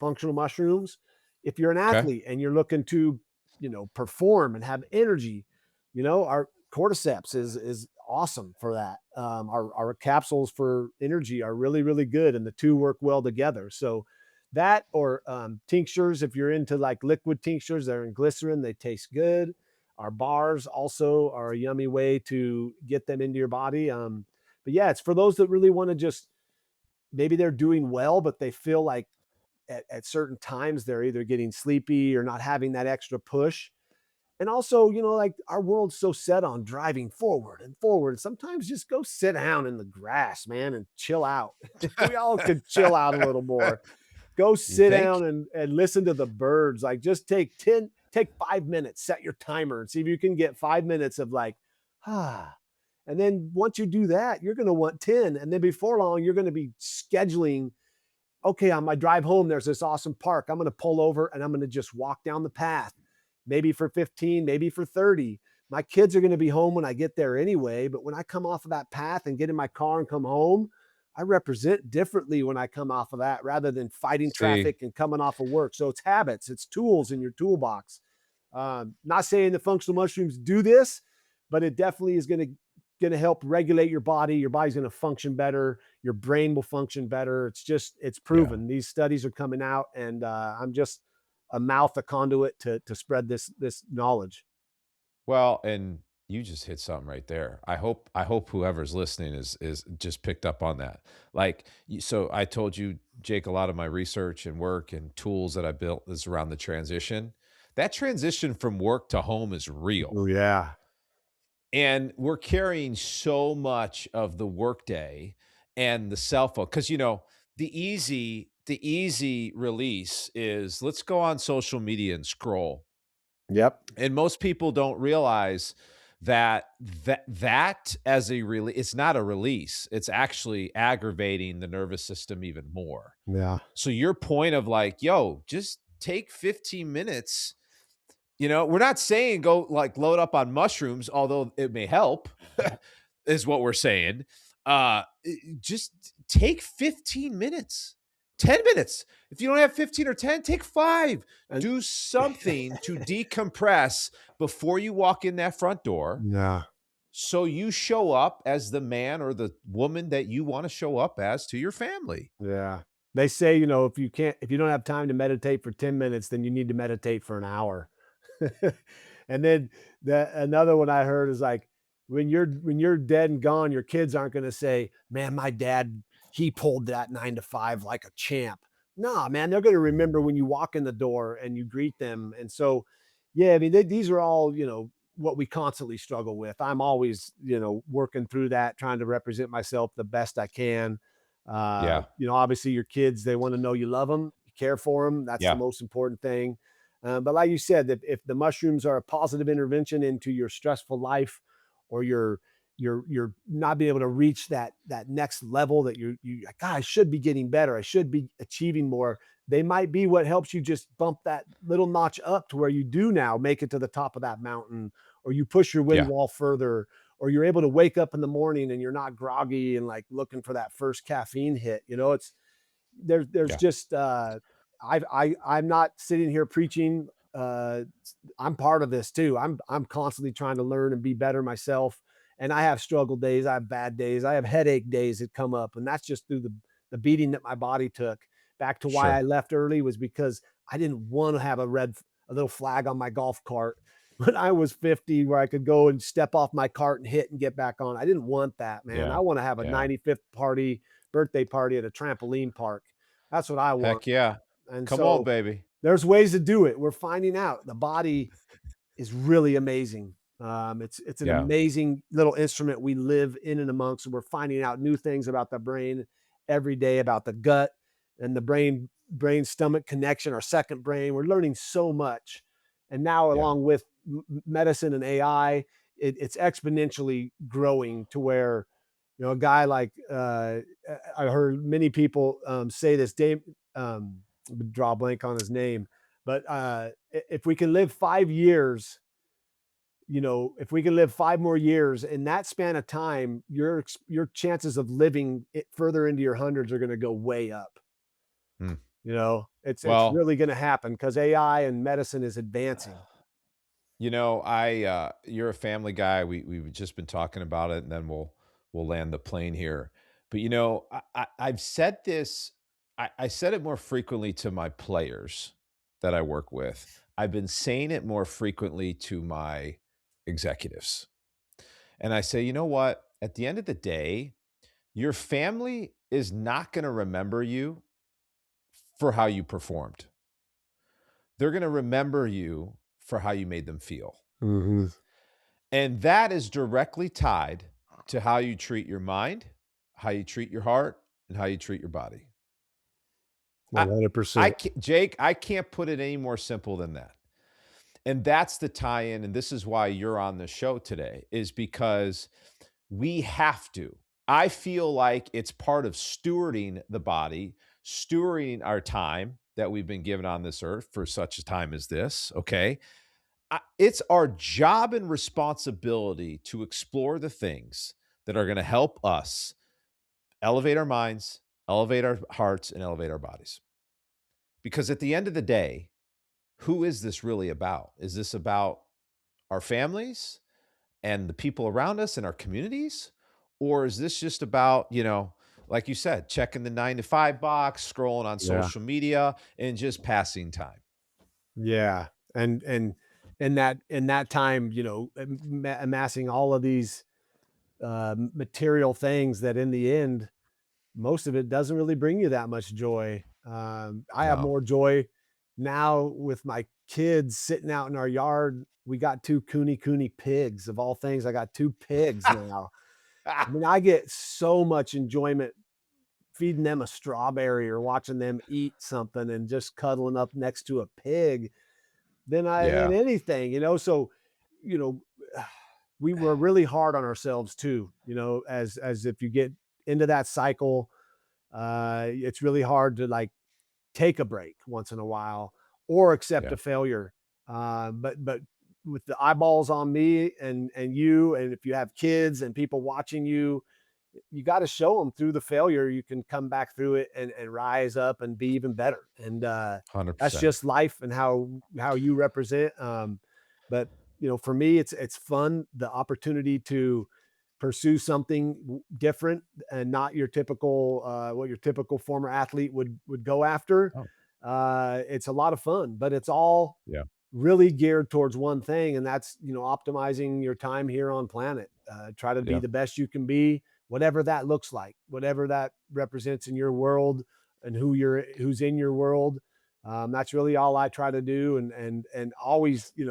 functional mushrooms. If you're an Okay. athlete and you're looking to, you know, perform and have energy, you know, our cordyceps is awesome for that. Our capsules for energy are really, really good, and the two work well together. So that, or tinctures, if you're into like liquid tinctures, they're in glycerin, they taste good. Our bars also are a yummy way to get them into your body. But yeah, it's for those that really want to just, maybe they're doing well, but they feel like at certain times they're either getting sleepy or not having that extra push. And also, you know, like our world's so set on driving forward and forward. Sometimes just go sit down in the grass, man, and chill out. We all could chill out a little more. Go You sit think? down and listen to the birds. Like just take 5 minutes, set your timer and see if you can get 5 minutes of like, ah. And then once you do that, you're going to want 10. And then before long, you're going to be scheduling, okay, on my drive home, there's this awesome park. I'm going to pull over and I'm going to just walk down the path, maybe for 15, maybe for 30. My kids are going to be home when I get there anyway. But when I come off of that path and get in my car and come home, I represent differently when I come off of that rather than fighting See, traffic and coming off of work. So it's habits, it's tools in your toolbox. Not saying the functional mushrooms do this, but it definitely is going to help regulate your body. Your body's going to function better. Your brain will function better. It's yeah. proven. These studies are coming out, and I'm just a mouth, a conduit to spread this knowledge. Well, and you just hit something right there. I hope whoever's listening is just picked up on that. Like, so I told you, Jake, a lot of my research and work and tools that I built is around the transition. That transition from work to home is real. Oh yeah, And we're carrying so much of the workday and the cell phone because the easy release is let's go on social media and scroll. yep, And most people don't realize that as a release, it's not a release. It's actually aggravating the nervous system even more. yeah, So your point of like, yo, just take 15 minutes. We're not saying go like load up on mushrooms, although it may help, is what we're saying. Just take 15 minutes, 10 minutes. If you don't have 15 or 10, take 5. and Do something to decompress before you walk in that front door yeah. so you show up as the man or the woman that you want to show up as to your family. Yeah. They say, you know, if you don't have time to meditate for 10 minutes, then you need to meditate for an hour. And then another one I heard is like, when you're dead and gone, your kids aren't going to say, "Man, my dad, he pulled that 9 to 5 like a champ." Nah, man, they're going to remember when you walk in the door and you greet them. And so, yeah, I mean, these are all, you know, what we constantly struggle with. I'm always, you know, working through that, trying to represent myself the best I can. Yeah. You know, obviously your kids, they want to know you love them, you care for them. That's the Yeah. most important thing. But like you said, if the mushrooms are a positive intervention into your stressful life, or you're not being able to reach that next level that you like, God, I should be getting better, I should be achieving more. They might be what helps you just bump that little notch up to where you do now make it to the top of that mountain, or you push your wind Yeah. wall further, or you're able to wake up in the morning and you're not groggy and like looking for that first caffeine hit. You know, it's there's Yeah. just I'm not sitting here preaching. I'm part of this too. I'm constantly trying to learn and be better myself. And I have struggle days, I have bad days, I have headache days that come up, and that's just through the beating that my body took. Back to why I Sure. left early was because I didn't want to have a little flag on my golf cart when I was 50 where I could go and step off my cart and hit and get back on. I didn't want that, man. Yeah. I want to have a Yeah. 95th birthday party at a trampoline park. That's what I want. Heck yeah. And Come on, so baby. there's ways to do it. We're finding out the body is really amazing. It's an Yeah. amazing little instrument we live in and amongst. And we're finding out new things about the brain every day, about the gut and the brain stomach connection, our second brain. We're learning so much, and now Yeah. along with medicine and AI, it's exponentially growing to where a guy like I heard many people say this. Dave, draw a blank on his name, but if we can live 5 years, if we can live 5 more years in that span of time, your chances of living it further into your hundreds are going to go way up. Hmm. It's Well, really going to happen because AI and medicine is advancing. you're a family guy. We've just been talking about it, and then we'll land the plane here. But I've said this. I said it more frequently to my players that I work with. I've been saying it more frequently to my executives, and I say, you know what? At the end of the day, your family is not going to remember you for how you performed. They're going to remember you for how you made them feel. Mhm. And that is directly tied to how you treat your mind, how you treat your heart, and how you treat your body. I, 100%. Jake, I can't put it any more simple than that. And that's the tie-in, and this is why you're on the show today, is because we have to. I feel like it's part of stewarding the body, stewarding our time that we've been given on this earth for such a time as this. Okay. It's our job and responsibility to explore the things that are going to help us elevate our minds, elevate our hearts, and elevate our bodies. Because at the end of the day, who is this really about? Is this about our families and the people around us and our communities? Or is this just about, like you said, checking the 9 to 5 box, scrolling on Yeah. social media, and just passing time? Yeah. And in that time, amassing all of these material things that in the end, most of it doesn't really bring you that much joy. I have No. more joy now with my kids sitting out in our yard. We got two cooney pigs of all things. I got two pigs now. I mean, I get so much enjoyment feeding them a strawberry or watching them eat something and just cuddling up next to a pig than Yeah. anything. So, you know, we were really hard on ourselves too, as if you get into that cycle, it's really hard to like take a break once in a while or accept Yeah. a failure. But with the eyeballs on me and you, and if you have kids and people watching you, you got to show them through the failure you can come back through it and rise up and be even better. And that's 100%. just life and how you represent. But for me, it's fun, the opportunity to pursue something different and not your typical what your typical former athlete would go after. Oh, It's a lot of fun, but it's all yeah. really geared towards one thing, and that's optimizing your time here on planet. Try to be Yeah. the best you can be, whatever that looks like, whatever that represents in your world and who's in your world. That's really all I try to do, and always, at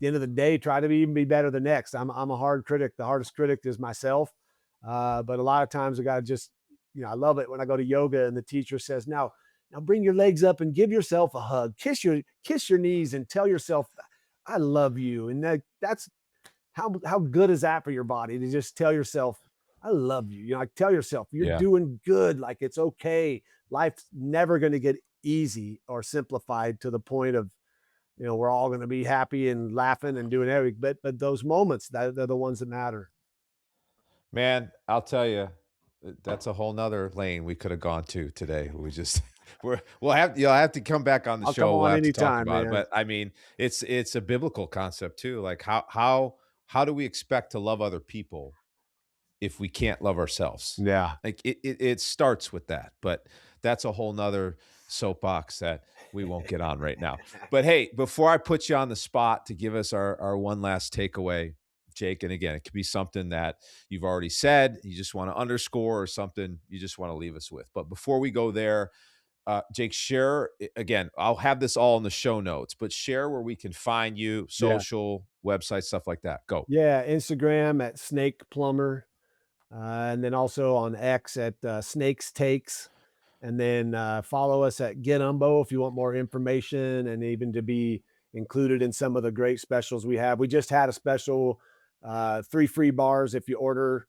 the end of the day, try to be better than next. I'm a hard critic. The hardest critic is myself. But a lot of times I got to just, I love it when I go to yoga and the teacher says, now bring your legs up and give yourself a hug. Kiss your knees and tell yourself, I love you. And that's how good is that for your body to just tell yourself, I love you. Like tell yourself you're Yeah. doing good. Like it's okay. Life's never going to get easy or simplified to the point of, we're all going to be happy and laughing and doing everything. But those moments, they're the ones that matter. Man, I'll tell you, that's a whole nother lane we could have gone to today. We just you'll have to come back on the I'll come show. We'll on have to talk anytime, about it. man. But I mean, it's a biblical concept too. Like how do we expect to love other people if we can't love ourselves? Yeah. Like it starts with that. But that's a whole nother soapbox that we won't get on right now. But hey, before I put you on the spot to give us our one last takeaway, Jake, and again, it could be something that you've already said, you just want to underscore, or something you just want to leave us with. But before we go there, Jake, share again. I'll have this all in the show notes, but share where we can find you, Yeah. social, website, stuff like that. Go. Yeah. Instagram at Snake Plummer. And then also on X at Snakes Takes. And then follow us at Get Umbo if you want more information and even to be included in some of the great specials we have. We just had a special 3 free bars if you order.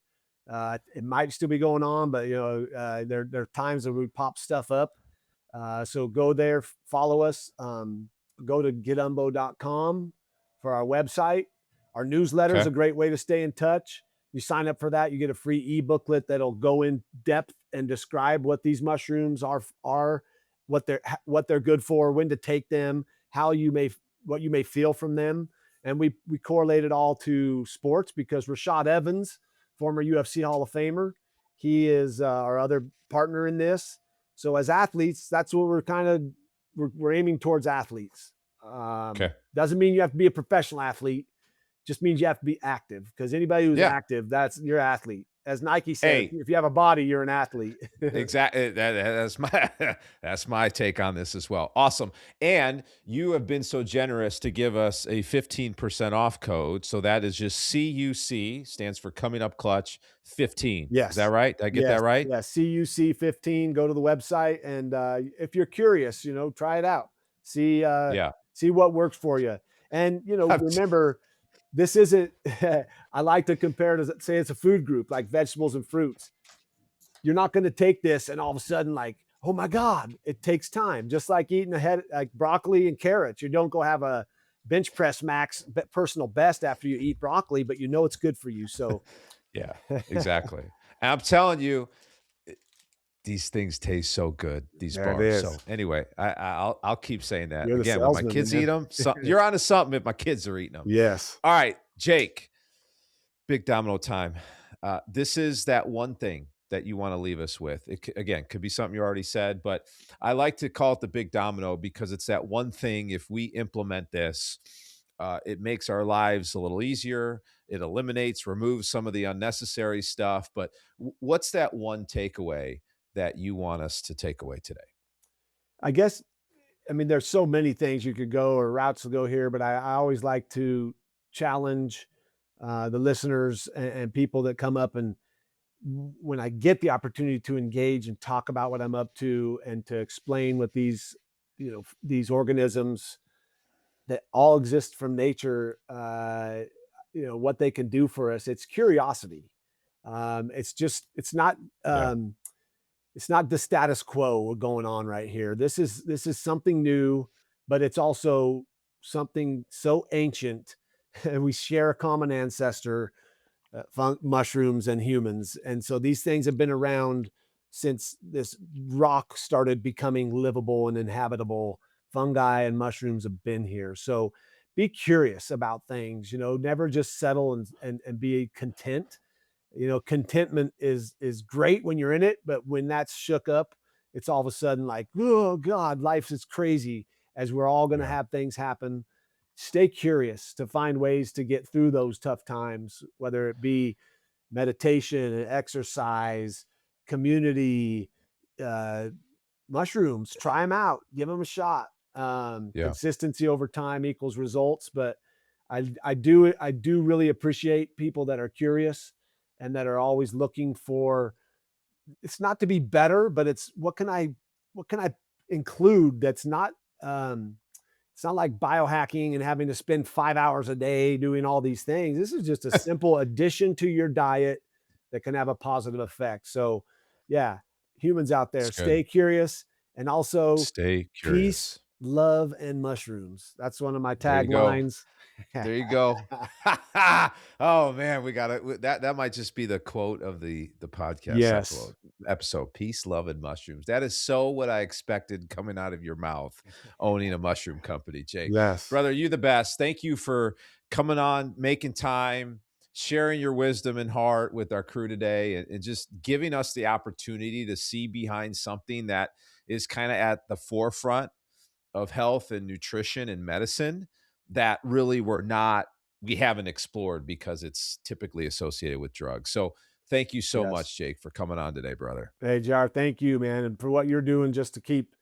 It might still be going on, but there are times that we pop stuff up. So go there, follow us. Go to getumbo.com for our website. Our newsletter is Okay. a great way to stay in touch. You sign up for that, you get a free e-booklet that'll go in depth and describe what these mushrooms are, what they're good for, when to take them, what you may feel from them. And we correlate it all to sports because Rashad Evans, former UFC Hall of Famer, he is our other partner in this. So as athletes, that's what we're aiming towards athletes. Okay. Doesn't mean you have to be a professional athlete. Just means you have to be active because anybody who's Yeah. active, that's your athlete. As Nike said, Hey, if you have a body, you're an athlete. exactly. That's my that's my take on this as well. Awesome. And you have been so generous to give us a 15% off code. So that is just CUC, stands for Coming Up Clutch 15. Is that Yes. right? Did I get that right? Yes. CUC15. Go to the website. And if you're curious, try it out. See, Yeah. see what works for you. And, remember, this isn't, I like to compare to say it's a food group like vegetables and fruits. You're not going to take this and all of a sudden like, oh my God, it takes time. Just like eating like broccoli and carrots. You don't go have a bench press max personal best after you eat broccoli, but it's good for you. So Yeah, exactly. And I'm telling you, these things taste so good, these there it bars. So is. anyway, I'll keep saying that. You're the Again, when my salesman, kids man. eat them, you're onto something if my kids are eating them. Yes. All right, Jake, big domino time. This is that one thing that you want to leave us with. Again, could be something you already said, but I like to call it the big domino because it's that one thing. If we implement this, it makes our lives a little easier. It eliminates, removes some of the unnecessary stuff. But what's that one takeaway that you want us to take away today? I guess, I mean, there's so many things you could go or routes to go here, but I always like to challenge the listeners and people that come up and when I get the opportunity to engage and talk about what I'm up to and to explain what these organisms that all exist from nature, what they can do for us, it's curiosity. Yeah, Um, it's not the status quo going on right here. This is something new, but it's also something so ancient. And we share a common ancestor, mushrooms and humans. And so these things have been around since this rock started becoming livable and inhabitable. Fungi and mushrooms have been here. So be curious about things, never just settle and be content. Contentment is great when you're in it, but when that's shook up, it's all of a sudden like, oh God, life is crazy as we're all going to yeah, have things happen. Stay curious to find ways to get through those tough times, whether it be meditation and exercise, community, uh, mushrooms, try them out, give them a shot. yeah, Consistency over time equals results, but I do really appreciate people that are curious and that are always looking for, it's not to be better, but it's what can I include that's not it's not like biohacking and having to spend 5 hours a day doing all these things. This is just a simple addition to your diet that can have a positive effect. So, yeah, humans out there, it's good. stay curious and also Stay peace, curious. love, and mushrooms. That's one of my There you go. taglines. There you go. Oh man, we got it. That might just be the quote of the podcast Yes. episode. Peace, love, and mushrooms. That is so what I expected coming out of your mouth, owning a mushroom company, Jake. Yes. Brother, you the best. Thank you for coming on, making time, sharing your wisdom and heart with our crew today, and just giving us the opportunity to see behind something that is kind of at the forefront of health and nutrition and medicine that really we haven't explored because it's typically associated with drugs. So thank you so Yes. much, Jake, for coming on today, brother. Hey, Jar, thank you, man, and for what you're doing just to keep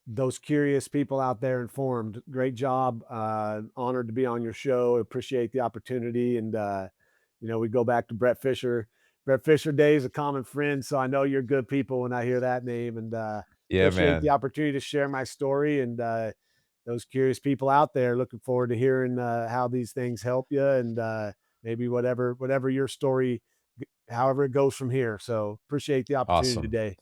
those curious people out there informed. Great job. Honored to be on your show. Appreciate the opportunity. And, we go back to Brett Fisher. Brett Fisher Day is a common friend. So I know you're good people when I hear that name, and Yeah, appreciate the man. opportunity to share my story. And those curious people out there, looking forward to hearing how these things help you, and maybe whatever your story, however it goes from here. So appreciate the opportunity Awesome. today.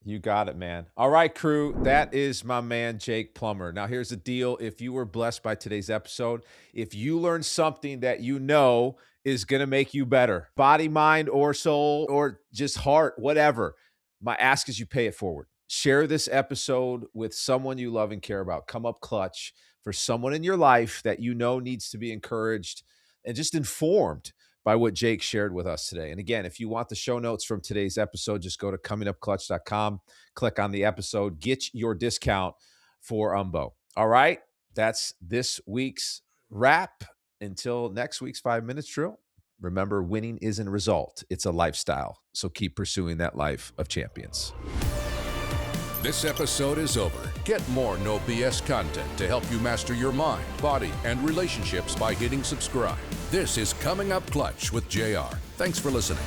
You got it, man. All right, crew. That is my man, Jake Plummer. Now, here's the deal. If you were blessed by today's episode, if you learned something that you know is going to make you better, body, mind, or soul, or just heart, whatever, my ask is you pay it forward. Share this episode with someone you love and care about. Come up clutch for someone in your life that you know needs to be encouraged and just informed by what Jake shared with us today. And again, if you want the show notes from today's episode, just go to comingupclutch.com, click on the episode, get your discount for Umbo. All right, that's this week's wrap. Until next week's 5 minutes drill, remember, winning isn't a result, it's a lifestyle. So keep pursuing that life of champions. This episode is over. Get more no BS content to help you master your mind, body, and relationships by hitting subscribe. This is Coming Up Clutch with JR. Thanks for listening.